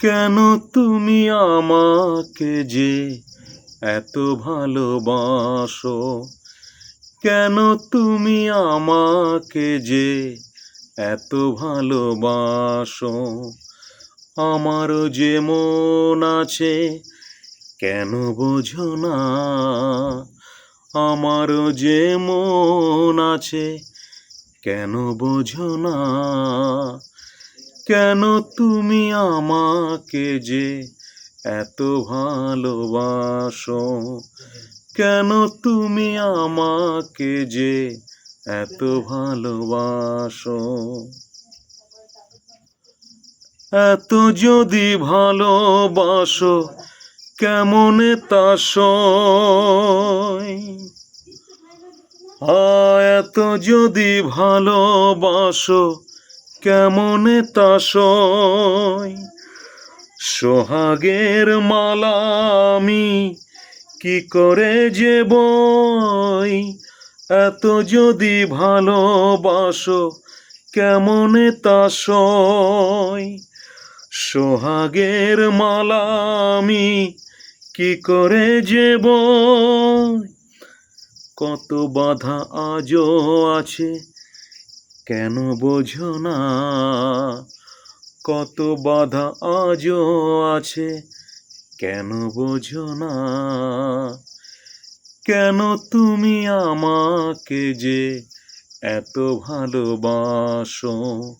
কেন তুমি আমাকে যে এত ভালোবাসো? কেন তুমি আমাকে যে এত ভালোবাসো? আমারও যে মন আছে, কেন বোঝো না? আমারও যে মন আছে, কেন বোঝো না? কেন তুমি আমাকে যে এত ভালোবাসো? কেন তুমি আমাকে যে এত ভালোবাসো? এত যদি ভালোবাসো, কেমনে তা সয়? এত যদি ভালোবাসো, কেমনে তা সয়? সোহাগের মালা আমি কি করে যে বই? এত যদি ভালোবাসো, কেমনে তা সয়? সোহাগের মালা আমি কি করে যে বই? কত বাধা আজও আছে, কেন বোঝো না? কত বাধা আজও আছে, কেন বোঝো না? কেন তুমি আমাকে যে এত ভালোবাসো?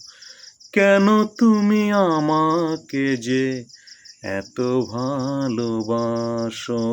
কেন তুমি আমাকে যে এত ভালোবাসো?